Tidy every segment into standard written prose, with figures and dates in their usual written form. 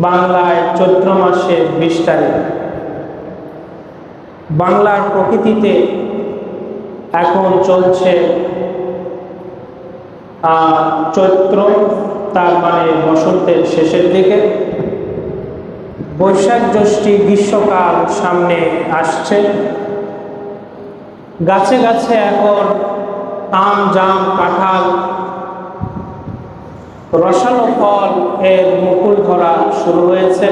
বাংলায় চৈত্র মাসের 20 তারিখ। বাংলার প্রকৃতিতে এখন চলছে চৈত্র, তার মানে বসন্তের শেষের দিকে। বৈশাখ জ্যৈষ্ঠী গ্রীষ্মকাল সামনে আসছে। গাছে গাছে এখন আম, জাম, কাঁঠাল, রসালো ফল এর মুকুল ধরা শুরু হয়েছে।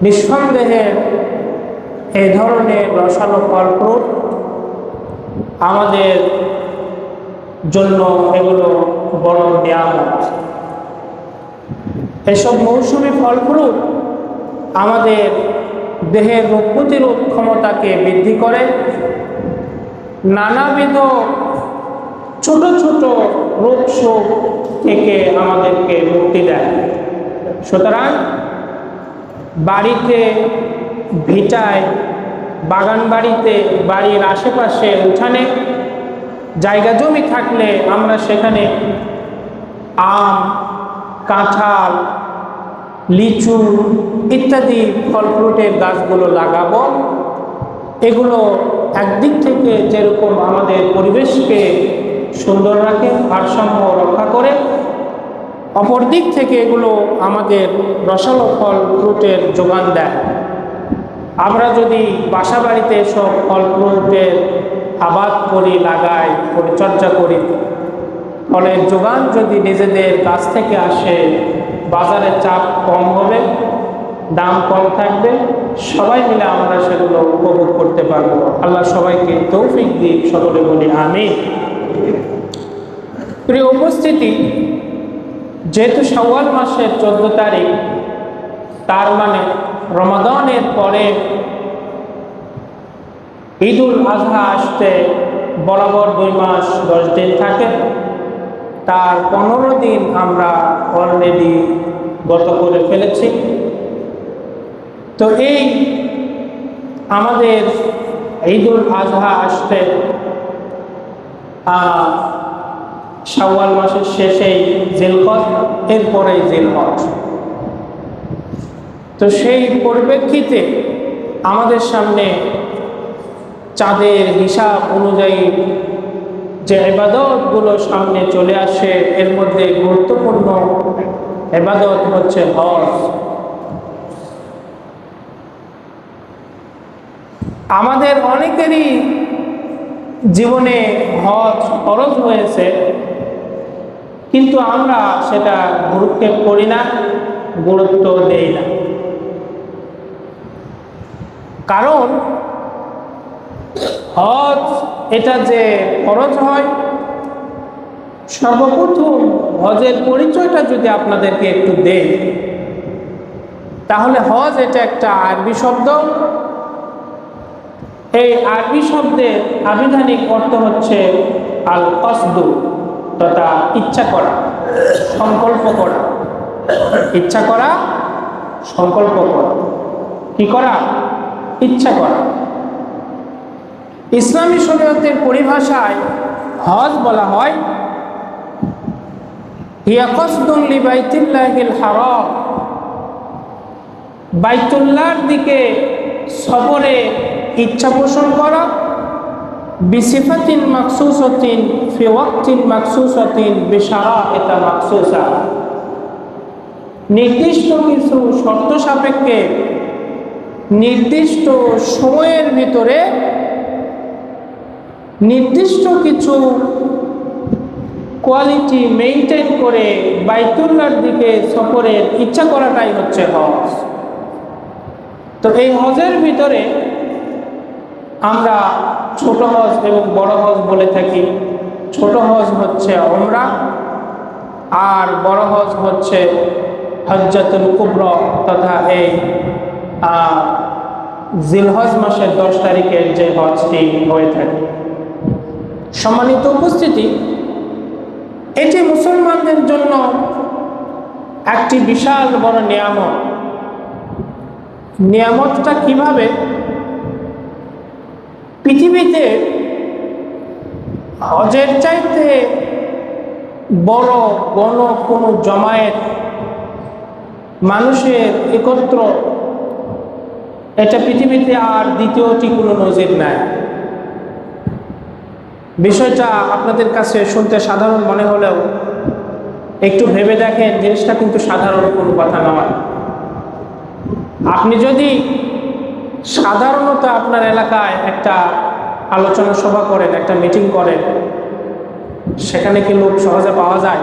নিঃসন্দেহে এই ধরনের রসালো ফল ফ্রুট আমাদের জন্য এগুলো বড় নিয়ামত। এসব মৌসুমী ফল ফ্রুট আমাদের দেহের রোগ প্রতিরোধ ক্ষমতাকে বৃদ্ধি করে, নানাবিধ ছোট ছোট রোগ শোক থেকে আমাদেরকে মুক্তি দেয়। সুতরাং বাড়িতে, ভিটায়, বাগান বাড়িতে, বাড়ির আশেপাশে, উঠানে জায়গা জমি থাকলে আমরা সেখানে আম, কাঁঠাল, লিচু ইত্যাদি ফল ফ্রুটের গাছগুলো লাগাবো। এগুলো একদিক থেকে যেরকম আমাদের পরিবেশকে সুন্দর রাখে, ভারসাম্য রক্ষা করে, অপর দিক থেকে এগুলো আমাদের রসালো ফল ফ্রুটের যোগান দেয়। আমরা যদি বাসা বাড়িতে সব ফল ফ্রুটের আবাদ করি, লাগাই, পরিচর্যা করি, ফলের যোগান যদি নিজেদের কাছ থেকে আসে, বাজারে চাপ কম হবে, দাম কম থাকবে, সবাই মিলে আমরা সেগুলো উপভোগ করতে পারবো। আল্লাহ সবাইকে তৌফিক দিক, সকলে বলি আমিন। প্রিয় উপস্থিতি, যেহেতু শাওয়াল মাসের 14 তারিখ, তার মানে রমাদানের পরে ঈদুল আজহা আসতে বরাবর 2 মাস 10 দিন থাকে। তার 15 দিন আমরা অলরেডি গত করে ফেলেছি। তো এই আমাদের ঈদুল আজহা আসতে শাওয়াল মাসের শেষেই জিলহজ, এরপরেই জিলহজ। তো সেই পরিপ্রেক্ষিতে আমাদের সামনে চাঁদের হিসাব অনুযায়ী যে ইবাদতগুলো সামনে চলে আসে, এর মধ্যে গুরুত্বপূর্ণ ইবাদত হচ্ছে হজ। আমাদের অনেকেরই জীবনে হজ ফরজ হয়েছে, কিন্তু আমরা সেটা গুরুত্ব করি না, গুরুত্ব দেই না। কারণ হজ এটা যে ফরজ হয়, সর্বপ্রথম হজের পরিচয়টা যদি আপনাদেরকে একটু দেই, তাহলে হজ এটা একটা আরবি শব্দ। এই আরবি শব্দের আবিধানিক অর্থ হচ্ছে আল কসদু, তথা ইচ্ছা করা, সংকল্প করা। ইচ্ছা করা, সংকল্প করা। কি করা? ইচ্ছা করা। ইসলামী শরীয়তের পরিভাষায় হজ বলা হয় হিয়া কসদুন লিবাইতিল্লাহিল হারাম, বাইতুল্লাহর দিকে সফরে ইচ্ছা পোষণ করা, বিসিফাতিন মাকসুসাতিন ফি ওয়াক্তিন মাকসুসাতিন বিশারাইতা মাকসুসা, নির্দিষ্ট কিছু শর্ত সাপেক্ষে নির্দিষ্ট সময়ের ভিতরে নির্দিষ্ট কিছু কোয়ালিটি মেইনটেইন করে বাইতুল্লাহর দিকে সফরের ইচ্ছা করাটাই হচ্ছে হজ। তো এই হজের ভিতরে আমরা ছোট হজ এবং বড় হজ বলে থাকি। ছোট হজ হচ্ছে উমরা, আর বড় হজ হচ্ছে হজ্জাতুল কুবরা, তথা এই জিলহজ মাসের 10 তারিখের যে হজটি হয়ে থাকে। সম্মানিত উপস্থিতি, এটি মুসলমানদের জন্য একটি বিশাল বড় নিয়ামত। নিয়ামতটা কিভাবে? পৃথিবীতে হজের চাইতে বড় কোনো জমায়েত মানুষের একত্র, এটা পৃথিবীতে আর দ্বিতীয়টি কোনো নজির নাই। বিষয়টা আপনাদের কাছে শুনতে সাধারণ মনে হলেও একটু ভেবে দেখেন, জিনিসটা কিন্তু সাধারণ কোনো কথা নয়। আপনি যদি সাধারণত আপনার এলাকায় একটা আলোচনা সভা করেন, একটা মিটিং করেন, সেখানে কি লোক সহজে পাওয়া যায়?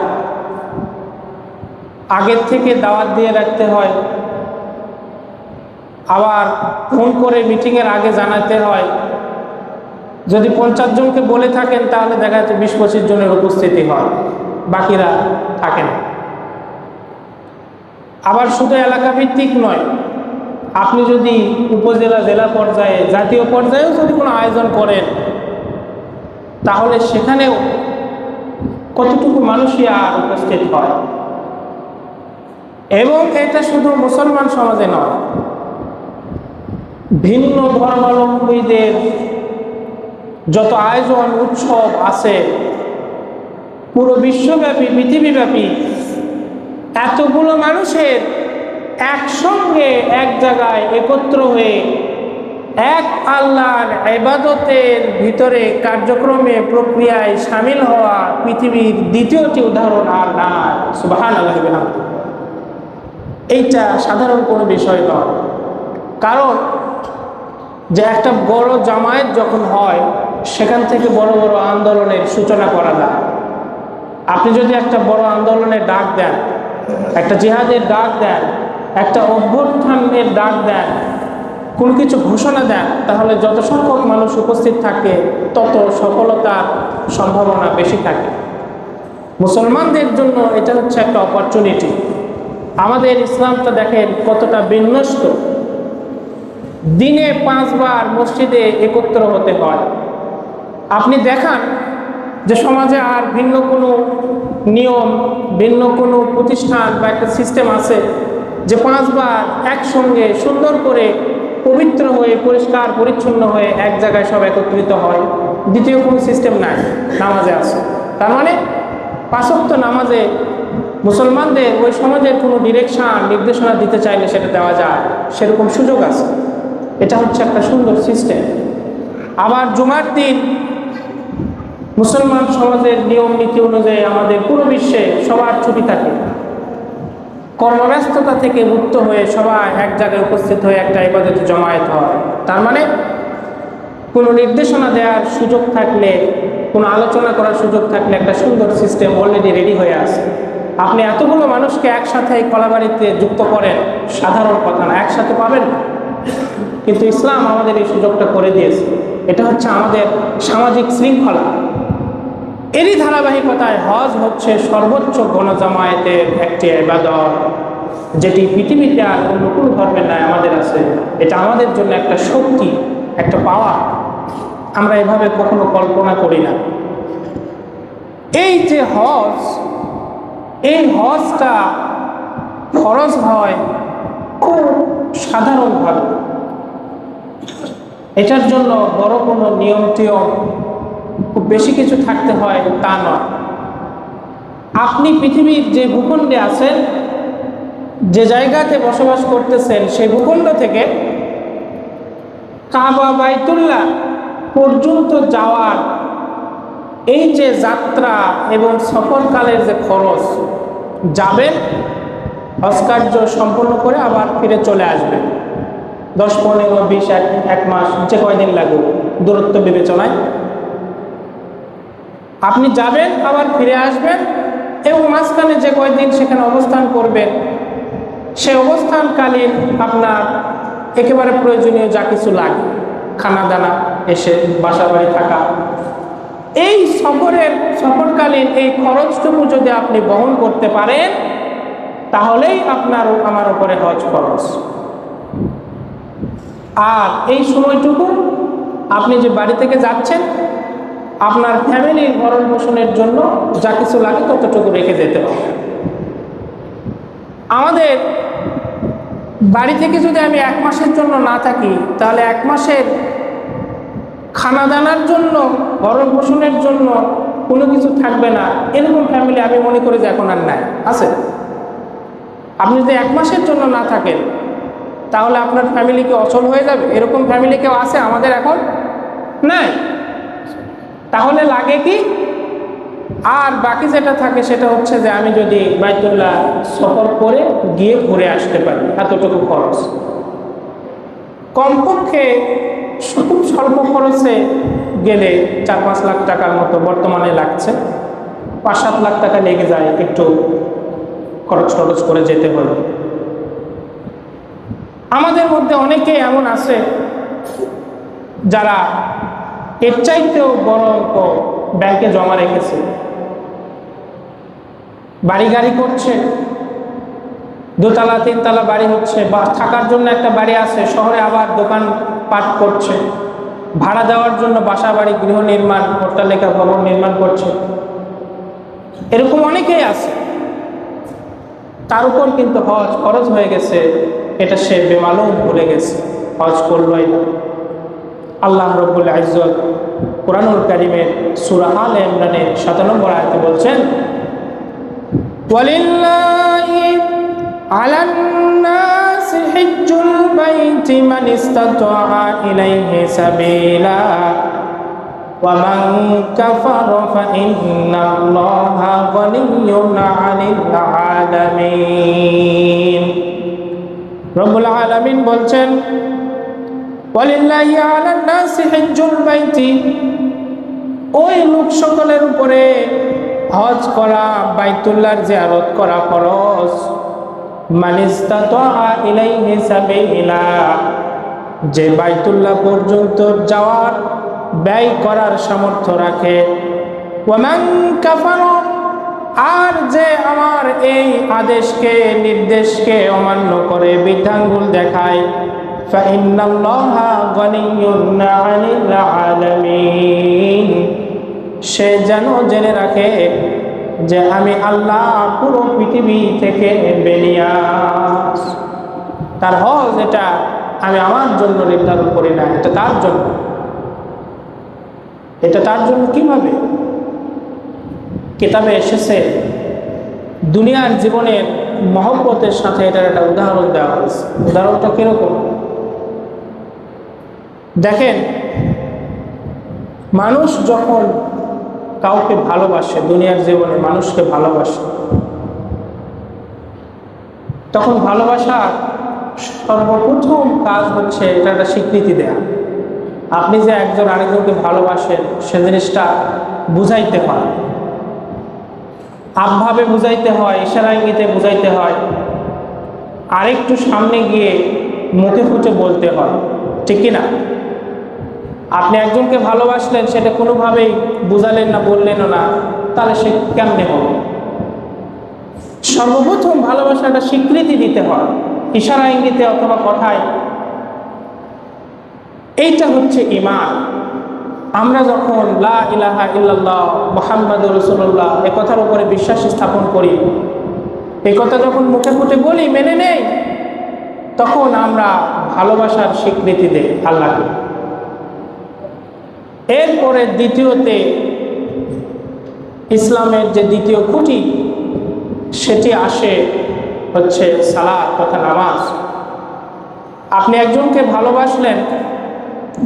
আগের থেকে দাওয়াত দিয়ে রাখতে হয়, আবার ফোন করে মিটিংয়ের আগে জানাতে হয়। যদি 50 জনকে বলে থাকেন তাহলে দেখা যাচ্ছে 20-25 জনের উপস্থিতি হয়, বাকিরা থাকে না। আবার শুধু এলাকা ভিত্তিক নয়, আপনি যদি উপজেলা, জেলা পর্যায়ে, জাতীয় পর্যায়েও যদি কোনো আয়োজন করেন, তাহলে সেখানেও কতটুকু মানুষই আর উপস্থিত হয়। এবং এটা শুধু মুসলমান সমাজে নয়, ভিন্ন ধর্মাবলম্বীদের যত আয়োজন উৎসব আছে পুরো বিশ্বব্যাপী, পৃথিবীব্যাপী, এতগুলো মানুষের একসঙ্গে এক জায়গায় একত্র হয়ে এক আল্লাহর ইবাদতের ভিতরে কার্যক্রমে, প্রক্রিয়ায় সামিল হওয়া পৃথিবীর দ্বিতীয়টি উদাহরণ আর নাই। সুবহানাল্লাহ। এইটা সাধারণ কোনো বিষয় নয়। কারণ যে একটা বড় জামায়াত যখন হয়, সেখান থেকে বড় বড় আন্দোলনের সূচনা করা যায়। আপনি যদি একটা বড় আন্দোলনের ডাক দেন, একটা জিহাদের ডাক দেন, একটা অভ্যুত্থানের ডাক দেন, কোনো কিছু ঘোষণা দেন, তাহলে যত সংখ্যক মানুষ উপস্থিত থাকে তত সফলতার সম্ভাবনা বেশি থাকে। মুসলমানদের জন্য এটা হচ্ছে একটা অপরচুনিটি। আমাদের ইসলামটা দেখেন কতটা বিন্যস্ত। দিনে 5 বার মসজিদে একত্র হতে হয়। আপনি দেখান যে সমাজে আর ভিন্ন কোনো নিয়ম, ভিন্ন কোনো প্রতিষ্ঠান বা একটা সিস্টেম আছে যে 5 বার একসঙ্গে সুন্দর করে পবিত্র হয়ে, পরিষ্কার পরিচ্ছন্ন হয়ে এক জায়গায় সব একত্রিত হয়? দ্বিতীয় কোনো সিস্টেম নাই, নামাজে আছে। তার মানে 5 ওয়াক্ত নামাজে মুসলমানদের ওই সমাজের কোনো ডিরেকশন, নির্দেশনা দিতে চাইলে সেটা দেওয়া যায়, সেরকম সুযোগ আছে। এটা হচ্ছে একটা সুন্দর সিস্টেম। আবার জুমার দিন মুসলমান সমাজের নিয়ম নীতি অনুযায়ী আমাদের পুরো বিশ্বে সবার ছুটি থাকে। কর্মব্যস্ততা থেকে মুক্ত হয়ে সবাই এক জায়গায় উপস্থিত হয়ে একটা ইবাদতে জমায়েত হয়। তার মানে কোনো নির্দেশনা দেওয়ার সুযোগ থাকলে, কোনো আলোচনা করার সুযোগ থাকলে একটা সুন্দর সিস্টেম অলরেডি রেডি হয়ে আছে। আপনি এতগুলো মানুষকে একসাথে এই কলাবাড়িতে যুক্ত করেন, সাধারণ কথা না, একসাথে পাবেন না। কিন্তু ইসলাম আমাদের এই সুযোগটা করে দিয়েছে। এটা হচ্ছে আমাদের সামাজিক শৃঙ্খলা। এরই ধারাবাহিকতায় হজ হচ্ছে সর্বোচ্চ গণজামায়াতের একটি ইবাদত, যেটি পৃথিবীতে আর অন্য কোনো ধর্মের নাই, আমাদের আছে। এটা আমাদের জন্য একটা শক্তি, একটা পাওয়া। আমরা এভাবে কখনো কল্পনা করি না। এই যে হজ, এই হজটা খরচ হয় খুব সাধারণভাবে। এটার জন্য বড় কোনো নিয়ম টিয়ম, খুব বেশি কিছু থাকতে হয় তা নয়। আপনি পৃথিবীর যে ভূখণ্ডে আছেন, যে জায়গাতে বসবাস করতেছেন, সেই ভূখণ্ড থেকে কাবা বাইতুল্লাহ পর্যন্ত যাওয়ার এই যে যাত্রা এবং সফরকালের যে খরচ, যাবেন, হজ কার্য সম্পন্ন করে আবার ফিরে চলে আসবেন, 10, 15, 20, 1 মাস, যে কয়দিন লাগুক দূরত্ব বিবেচনায় আপনি যাবেন, আবার ফিরে আসবেন, এবং মাঝখানে যে কয়দিন সেখানে অবস্থান করবেন, সে অবস্থানকালীন আপনার একেবারে প্রয়োজনীয় যা কিছু লাগে, খানা দানা, এসে বাসা বাড়ি থাকা, এই সফরকালীন এই খরচটুকু যদি আপনি বহন করতে পারেন, তাহলেই আপনার আমার উপরে হজ খরচ। আর এই সময়টুকু আপনি যে বাড়ি থেকে যাচ্ছেন, আপনার ফ্যামিলির ভরণ পোষণের জন্য যা কিছু লাগে ততটুকু রেখে যেতে হবে। আমাদের বাড়ি থেকে যদি আমি 1 মাসের জন্য না থাকি, তাহলে 1 মাসের খানা দানার জন্য, ভরণ পোষণের জন্য কোনো কিছু থাকবে না। এরকম ফ্যামিলি আমি মনে করি যে এখন আর নাই, আছে। আপনি যদি 1 মাসের জন্য না থাকেন তাহলে আপনার ফ্যামিলি কি অচল হয়ে যাবে? এরকম ফ্যামিলি কেউ আছে আমাদের এখন? নাই। তাহলে লাগে কি? আর বাকি যেটা থাকে সেটা হচ্ছে যে আমি যদি বাইতুল্লাহ সফর করে গিয়ে ঘুরে আসতে পারি, এতটুকু খরচ। কমপক্ষে খুব স্বল্প খরচে গেলে 4-5 লাখ টাকার মতো বর্তমানে লাগছে। 5-7 লাখ টাকা লেগে যায় একটু খরচ করে যেতে হলো। আমাদের মধ্যে অনেকে এমন আছে যারা এর চাইতেও বড় অঙ্ক ব্যাংকে জমা রেখেছে, বাড়ি গাড়ি করছে, 2তলা 3তলা বাড়ি হচ্ছে, বা থাকার জন্য একটা বাড়ি আছে, শহরে আবার দোকান পাট করছে, ভাড়া দেওয়ার জন্য বাসা বাড়ি গৃহ নির্মাণ, অট্টালিকা ভবন নির্মাণ করছে। এরকম অনেকেই আছে। তার উপর কিন্তু হজ খরচ হয়ে গেছে, এটা সে বেমালুম ভুলে গেছে, হজ করলই না। আল্লাহ রাব্বুল ইজ্জত কুরআনুল কারীমের সূরা আলে ইমরানের 97 আয়াতে বলছেন, ওয়ালিল্লাহি আলান নাসি হিজ্জুল বাইতি মান ইসতাতাআ ইলাইহি সাবিলা ওয়া মান কাফারা ফা ইন্নাল্লাহা গনিয়্যুন আনিল আলামিন। রব্বুল আলামিন বলছেন, ওয়ালিল্লাহি আলান নাসি হিজ্জুল বাইতি, ওই লোক সকলের উপরে হজ করা, বাইতুল্লাহর জিয়ারত করা ফরজ। মান ইসতাতাআ ইলাইহি সাবিলা, যে বাইতুল্লাহ পর্যন্ত যাওয়ার ব্যয় করার সামর্থ্য রাখে। ওয়া মান কাফারা, আর যে আমার এই আদেশকে নির্দেশকে অমান্য করে বিধানগুল দেখায়, ফা ইন্নাল্লাহা গনিয়্যুন আনিল আলামিন, সে যেন জেনে রাখে যে আমি আল্লাহ পুরো পৃথিবী থেকে বেনিয়াস। তার হজ এটা আমি আমার জন্য নির্ধারণ করি না, এটা তার জন্য। এটা তার জন্য কিভাবে? কিতাবে এসেছে, দুনিয়ার জীবনের মহব্বতের সাথে এটার একটা উদাহরণ দেওয়া হয়েছে। উদাহরণটা কিরকম দেখেন, মানুষ যখন কাউকে ভালোবাসে, দুনিয়ার জীবনে মানুষকে ভালোবাসে, তখন ভালোবাসার সর্বপ্রথম কাজ হচ্ছে এটা একটা স্বীকৃতি দেয়া। আপনি যে একজন আরেকজনকে ভালোবাসেন সে জিনিসটা বুঝাইতে হয়, আবভাবে বুঝাইতে হয়, ইশারা ইঙ্গিতে বুঝাইতে হয়, আরেকটু সামনে গিয়ে মুখে ফুটে বলতে হয়, ঠিক কি না? আপনি একজনকে ভালোবাসলেন, সেটা কোনোভাবেই বুঝালেন না, বললেনও না, তাহলে সে কেমনে হবে? সর্বপ্রথম ভালোবাসাটা স্বীকৃতি দিতে হয়, ইশারা ইঙ্গিতে অথবা কথায়। এইটা হচ্ছে ঈমান। আমরা যখন লা ইলাহা ইল্লাল্লাহ মুহাম্মাদুর রাসূলুল্লাহ এ কথার উপরে বিশ্বাস স্থাপন করি, এই কথা যখন মুখে ফুটে বলি, মেনে নেই, তখন আমরা ভালোবাসার স্বীকৃতি দেই আল্লাহকে। এরপরে দ্বিতীয়তে ইসলামের যে দ্বিতীয় খুঁটি, সেটি আসে হচ্ছে সালাত তথা নামাজ। আপনি একজনকে ভালোবাসলেন,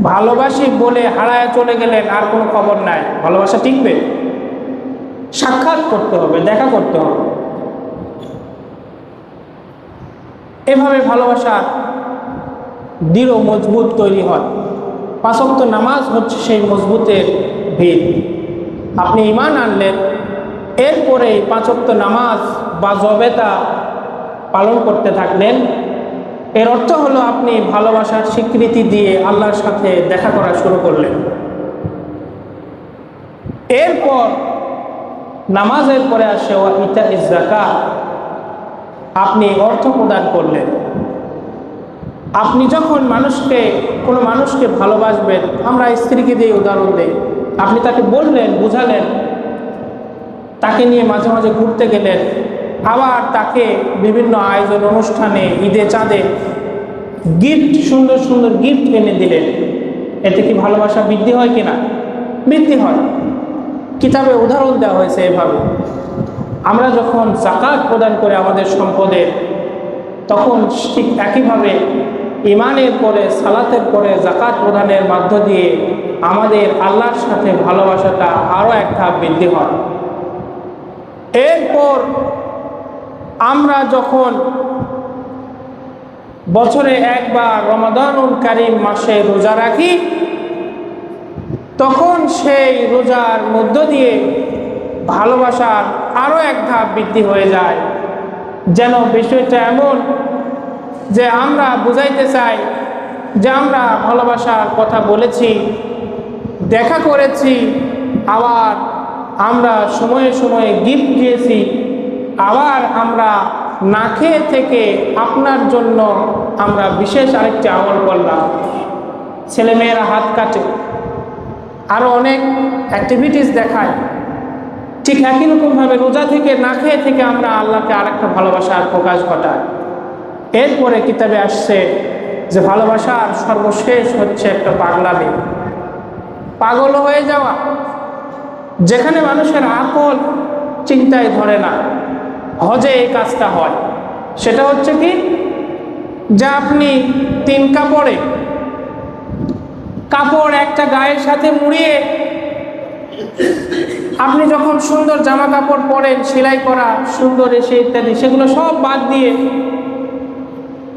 ভালোবাসি বলে হারায় চলে গেলেন, আর কোনো খবর নাই, ভালোবাসা টিকবে? সাক্ষাৎ করতে হবে, দেখা করতে হবে। এভাবে ভালোবাসার দৃঢ় মজবুত তৈরি হয়। 5 ওয়াক্ত নামাজ হচ্ছে সেই মজবুতের ভিত। আপনি ঈমান আনলেন, এরপরে 5 ওয়াক্ত নামাজ বা জবেতা পালন করতে থাকলেন। এর অর্থ হলো আপনি ভালোবাসার স্বীকৃতি দিয়ে আল্লাহর সাথে দেখা করা শুরু করলেন। এরপর নামাজের পরে আসে ওয়া ইতাইজ যাকাত, আপনি অর্থ প্রদান করলেন। আপনি যখন কোনো মানুষকে ভালোবাসবেন, আমরা স্ত্রীকে দিয়ে উদাহরণ দিই, আপনি তাকে বললেন, বুঝালেন, তাকে নিয়ে মাঝে মাঝে ঘুরতে গেলেন, আবার তাকে বিভিন্ন আয়োজন অনুষ্ঠানে, ঈদে চাঁদে গিফট, সুন্দর সুন্দর গিফট এনে দিলেন। এতে কি ভালোবাসা বৃদ্ধি হয় কিনা? বৃদ্ধি হয়। কিতাবে উদাহরণ দেওয়া হয়েছে এভাবে। আমরা যখন যাকাত প্রদান করে আমাদের সম্পদের তখন ঠিক একইভাবে ইমানের পরে, সালাতের পরে যাকাত প্রদানের মাধ্য দিয়ে আমাদের আল্লাহর সাথে ভালোবাসাটা আরও এক ধাপ বৃদ্ধি হয়। এরপর আমরা যখন বছরে একবার রমাদানুল কারীম মাসে রোজা রাখি, তখন সেই রোজার মধ্য দিয়ে ভালোবাসার আরও এক ধাপ বৃদ্ধি হয়ে যায়। যেন বিষয়টা এমন যে আমরা বুঝাইতে চাই যে আমরা ভালোবাসার কথা বলেছি, দেখা করেছি, আবার আমরা সময়ে সময়ে গিফট দিয়েছি, আবার আমরা না খেয়ে থেকে আপনার জন্য আমরা বিশেষ আরেকটি আমল করলাম, ছেলেমেয়েরা হাত কাটে, আরও অনেক অ্যাক্টিভিটিস দেখায়। ঠিক একই রকমভাবে রোজা থেকে, না খেয়ে থেকে আমরা আল্লাহকে আরেকটা ভালোবাসার প্রকাশ ঘটাই। এরপরে কিতাবে আসছে যে ভালোবাসার সর্বশেষ হচ্ছে একটা পাগলামি, পাগল হয়ে যাওয়া, যেখানে মানুষের আকল চিন্তায় ধরে না। হজে এই কাজটা হয়। সেটা হচ্ছে কি, যে আপনি 3 কাপড় একটা গায়ের সাথে মুড়িয়ে আপনি যখন সুন্দর জামা কাপড় পরেন, সেলাই করা, সুন্দর এসে ইত্যাদি, সেগুলো সব বাদ দিয়ে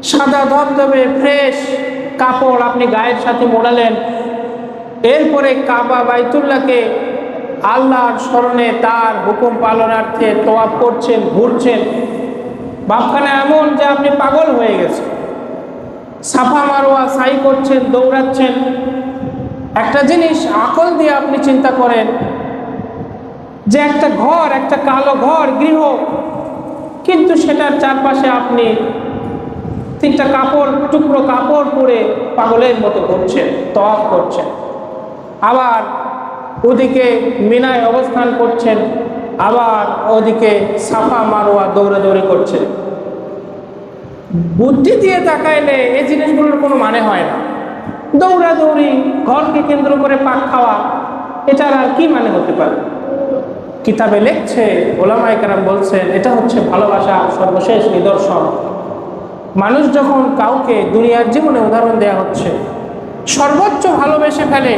সাদা ধবধবে ফ্রেশ কাপড় আপনি গায়ের সাথে মোড়ালেন। এরপরে কাবা বাইতুল্লাহকে আল্লাহর স্মরণে, তার হুকুম পালনার্থে তোয়াফ করছেন, ঘুরছেন। ভাবখানা এমন যে আপনি পাগল হয়ে গেছেন। সাফা মারোয়া সাই করছেন, দৌড়াচ্ছেন। একটা জিনিস আকল দিয়ে আপনি চিন্তা করেন যে একটা ঘর, একটা কালো ঘর, গৃহ, কিন্তু সেটার চারপাশে আপনি 3টা টুকরো কাপড় পরে পাগলের মতো ঘুরছেন, তওয়াফ করছেন। আবার ওদিকে মিনায় অবস্থান করছেন, আবার ওদিকে সাফা মারোয়া দৌড়াদৌড়ি করছেন। বুদ্ধি দিয়ে তাকাইলে এই জিনিসগুলোর কোনো মানে হয় না। দৌড়াদৌড়ি, ঘরকে কেন্দ্র করে পাক খাওয়া, এটার আর কি মানে হতে পারে? কিতাবে লেখছে, ওলামায়ে কেরাম বলছেন, এটা হচ্ছে ভালোবাসার সর্বশেষ নিদর্শন। মানুষ যখন কাউকে দুনিয়ার জীবনে উদাহরণ দেয়া হচ্ছে, সর্বোচ্চ ভালোবেসে ফেলে,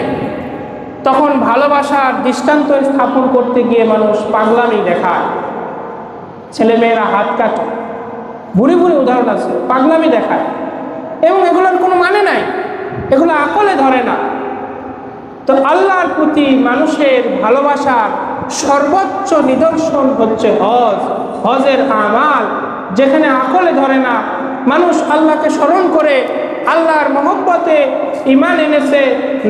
তখন ভালোবাসার দৃষ্টান্ত স্থাপন করতে গিয়ে মানুষ পাগলামি দেখায়। ছেলেমেয়েরা হাত কাটে, ভুরি ভুরি উদাহরণ আছে, পাগলামি দেখায়, এবং এগুলোর কোনো মানে নাই, এগুলো আকলে ধরে না। তো আল্লাহর প্রতি মানুষের ভালোবাসার সর্বোচ্চ নিদর্শন হচ্ছে হজ। হজের আমাল যেখানে আকলে ধরে না, মানুষ আল্লাহকে স্মরণ করে আল্লাহর মহব্বতে ঈমান এনেছে,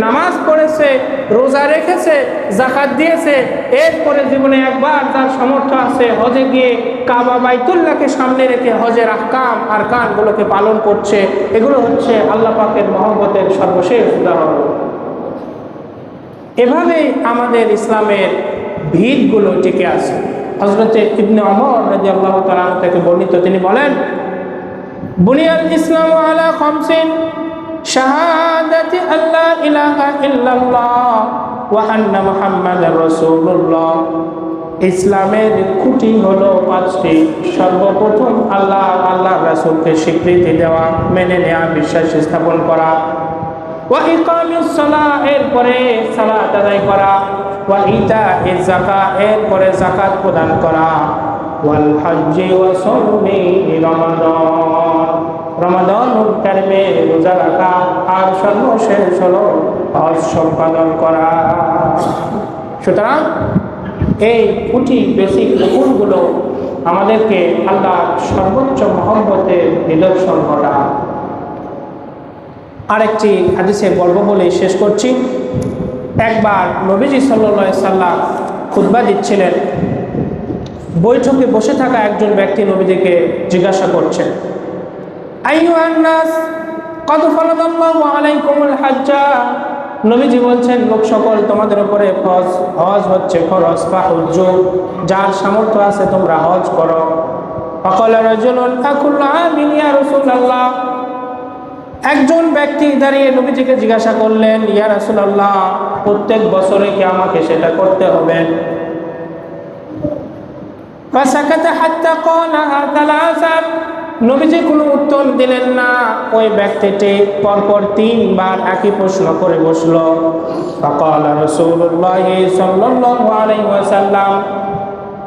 নামাজ পড়েছে, রোজা রেখেছে, যাকাত দিয়েছে, এরপরে জীবনে একবার তার সামর্থ্য আছে হজে গিয়ে কাবা বাইতুল্লাহকে সামনে রেখে হজের আহকাম আর কানগুলোকে পালন করছে। এগুলো হচ্ছে আল্লাহ পাকের মহব্বতের সর্বশেষ উদাহরণ। এভাবেই আমাদের ইসলামের ভিতগুলো টিকে আছে। হযরতে ইবনে ওমর রাদিয়াল্লাহু তাআলা থেকে বর্ণিত, তিনি বলেন, বুনিয়াল ইসলামু আলা খামসিন, শাহাদাতি আল্লা ইলাহা ইল্লাল্লাহ ওয়া আন্না মুহাম্মাদার রাসূলুল্লাহ। ইসলামের খুঁটি হলো 5টি। সর্বপ্রথম আল্লাহ রাসূলকে স্বীকৃতি দেওয়া, মেনে নেওয়া, বিশ্বাস স্থাপন করা। ওয়া ইকামিস সালাহ, এরপরে সালাত আদায় করা। ওয়া ইতাইজ যাকাত, এরপরে যাকাত প্রদান করা। ওয়াল হজ্জি ওয়া সাওমি রমাদান, রমাদানুল কারীমে রোজা রাখা। আর সর্বশেষ হলো হজ সম্পাদন করা। সুতরাং এই খুঁটি বেসিক রুকুনগুলো আমাদেরকে আল্লাহর সর্বোচ্চ মহব্বতের নিদর্শন করা। আরেকটি হাদিসে গল্প বলে শেষ করছি। একবার নবীজি সাল্লাল্লাহু আলাইহি সাল্লাম খুতবা দিচ্ছিলেন। বৈঠকে বসে থাকা একজন ব্যক্তি নবীজিকে জিজ্ঞাসা করছেন, আইয়ুহান নাস কদ ফারাদাল্লাহু আলাইকুমুল হাজ্জা। নবীজি বলছেন, লোক সকল, তোমাদের উপরে হজ হচ্ছে ফরজ। ফাহুজ্জু, যার সামর্থ্য আছে তোমরা হজ করো। ফাকালা রাজুলুন আকুল্লু আমিন ইয়া রাসূলুল্লাহ। একজন ব্যক্তি দাঁড়িয়ে নবীজিকে জিজ্ঞাসা করলেন, ইয়া রাসূলুল্লাহ, প্রত্যেক বছরে কি আমাকে সেটা করতে হবে? ফাসাকাতা হাত্তা ক্বালাহা তালাসাত। নবীজি কোনো উত্তর দিলেন না। ওই ব্যক্তিটি পরপর 3 বার একই প্রশ্ন করে বসল। ফাকালা রাসূলুল্লাহ সাল্লাল্লাহু আলাইহি ওয়াসাল্লাম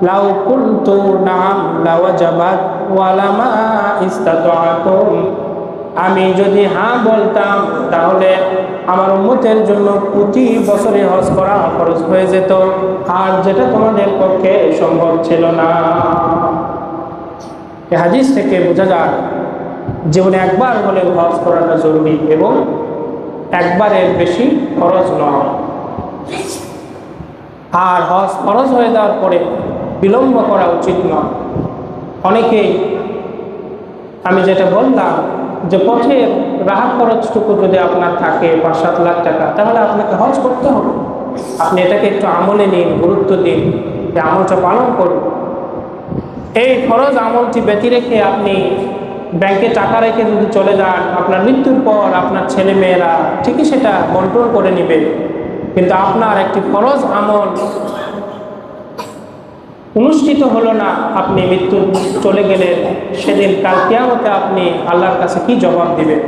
লাউ কুলতু নাম লাওয়াজাবাত ওয়ালামা ইস্তাতাতুম, আমি যদি হ্যাঁ বলতাম তাহলে আমার উম্মতের জন্য প্রতি বছরে হজ করা খরচ হয়ে যেত, আর যেটা তোমাদের পক্ষে সম্ভব ছিল না। এই হাদিস থেকে বোঝা যায় জীবনে একবার হলে হজ করাটা জরুরি এবং একবারের বেশি খরচ নয়। আর হজ খরচ হয়ে যাওয়ার পরে বিলম্ব করা উচিত নয়। অনেকেই, আমি যেটা বললাম যে পথের রাহাত খরচটুকু যদি আপনার থাকে 5-7 লাখ টাকা, তাহলে আপনাকে হজ করতে হবে। আপনি এটাকে একটু আমলে নিন, গুরুত্ব দিন, যে আমলটা পালন করুন। এই ফরজ আমলটি ব্যতি রেখে আপনি ব্যাংকে টাকা রেখে যদি চলে যান, আপনার মৃত্যুর পর আপনার ছেলে মেয়েরা ঠিকই সেটা বন্টন করে নেবে, কিন্তু আপনার একটি ফরজ আমল অনুষ্ঠিত হলো না, আপনি মৃত্যু চলে গেলে সেদিন কাল কিয়ামতে আপনি আল্লাহর কাছে কি জবাব দিবেন?